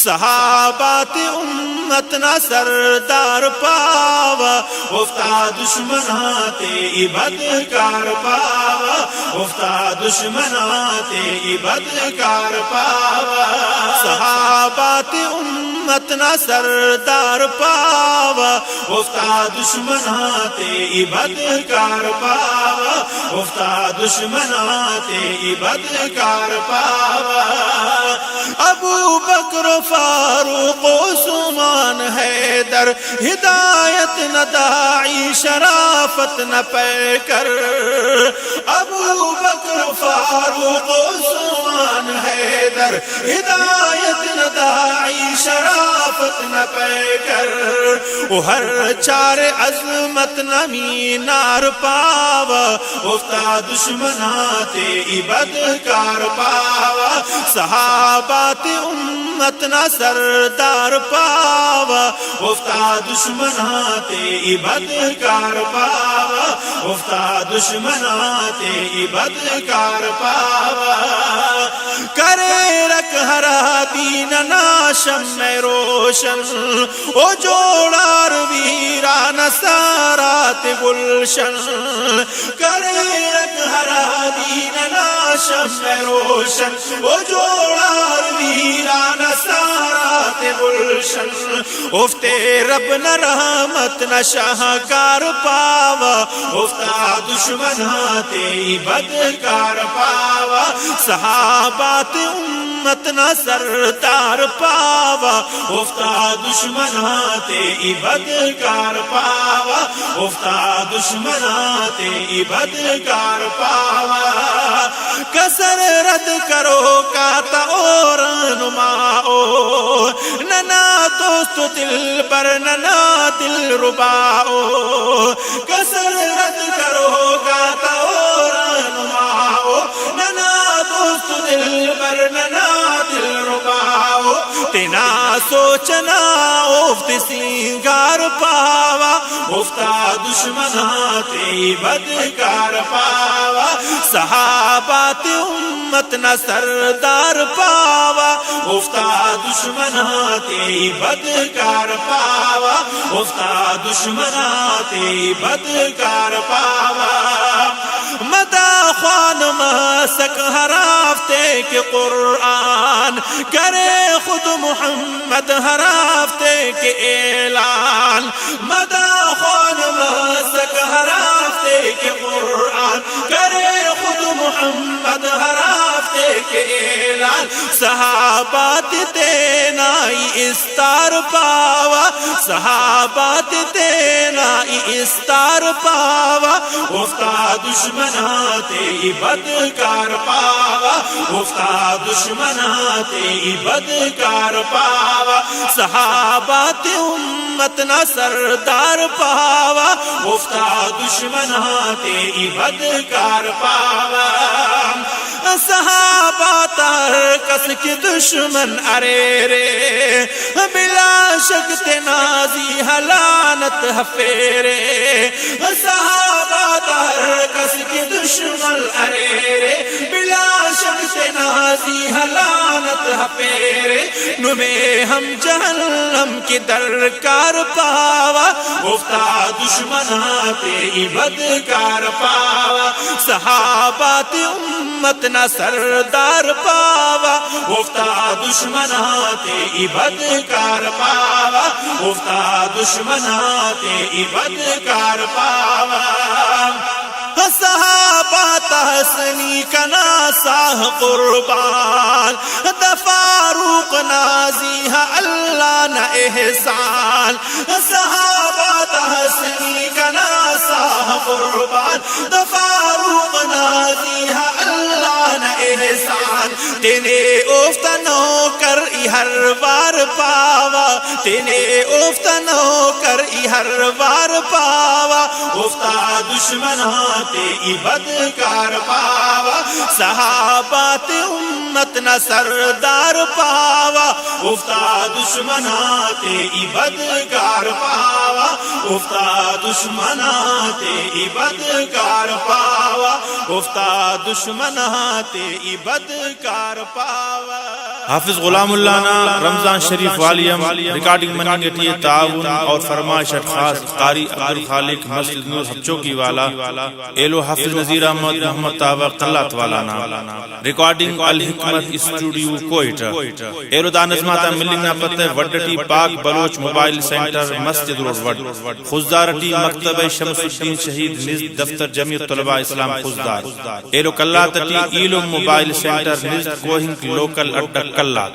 صحابات امت نہ سردار پاوا افتاد دشمنات بدکار پاوا افتاد دشمنات بدکار پاوا صحابات امت نہ سردار پاوا افتاد دشمنات بدکار پاوا افتاد دشمنات بدکار پاوا ابو بکر فاروق عثمان حیدر ہدایت نہ داعی شرافت نہ پیکر ابو بکر فاروق عثمان حیدر ہدایت نہ داعی شرافت نہ پیکر ہر چار عظمت نہ مینار پاوا افتاد دشمنات بدکار پاوا صحابات امت نہ سردار پاوا افتاد دشمنات بدکار پاوا افتاد دشمنات بدکار پاوا کرے رکھ ہرا دین ناشم میں روشن او جوڑار ویران سارات گلشن کرے رکھ ہرا دین ناشم میں روشن او جوڑار ویران سارات گلشن افتے رب نہ رحمت نہ شاہکار پاوا افتاد دشمنات بدکار پاوا صحابات امت نہ سردار پاوا افتاد دشمنات بدکار پاوا افتاد دشمنات بدکار پاوا کسر رد کرو کاتا اور نماؤ ننا دوست دل پر ننا دل رباؤ کسر رد کرو کاتا اور نماؤ ننا دوست دل پر ننا دل رباؤ تینا سوچنا افت سنگار پاوا افتاد دشمنات بدکار پاوا صحابات امت نہ سردار پاوا افتاد دشمنات بدکار پاوا افتاد دشمنات بدکار پاوا مدا خوان ماسک ہرافتے کے قرآن کرے خود محمد ہرافتے کے اعلان مدا خوان ماسک ہرافتے کے قرآن کرے خود محمد ہرافتے کے اعلان صحابات تینائی استار پاوا صحابات تینائی استار پاوا افتاد دشمنات بدکار پاوا افتاد دشمنات بدکار پاوا صحابات امت نہ سردار پاوا افتاد دشمنات بدکار پاوا صحابہ ترکس کی دشمن ارے رے بلا شک تنازی حلانت حفیرے صحابہ ترکس کی دشمن ارے رے بلا شک تنازی حلانت حفیرے نمیں ہم جہنم کی درکار پاوا افتاد دشمنات بدکار پاوا صحابات امت نہ سردار پاوا افتاد دشمنات بدکار پاوا افتاد دشمنات بدکار پاوا صحابہ تحسنی کا ناساہ قربان فاروق نازی ہے اللہ نہ احسان صحابہ تحسنی کا ناساہ قربان فاروق نازی ہے اللہ نہ احسان تینے افتنو کر ہر بار پاوا تینے افتنو کر ہر بار پاوا افتاد دشمنات بدکار پاوا صحابات امت نہ سردار پاوا افتاد دشمنات بدکار پاوا افتاد دشمنات بدکار پاوا افتاد دشمنات بدکار پاوا حافظ غلام اللہ نا رمضان شریف والیم ریکارڈنگ منگتی تعاون اور فرمائش خاص قاری عبدالخالق مسجد نور چوکی والا ایلو حافظ نذیر احمد محمد طاہر قلات والا نا ریکارڈنگ الحکمت اسٹوڈیو کوئٹہ ایلو دا نظماتا ملنا پتہ وڈٹی Pak Baloch mobile centre Masjid road وڈ خزدارٹی مکتبہ شمس الدین شہید نزد دفتر جمعیت طلباء اسلام خزدار ایلو قلاتٹی ایلو موبائل سینٹر نزد کوہنگ لوکل اڈہ کلا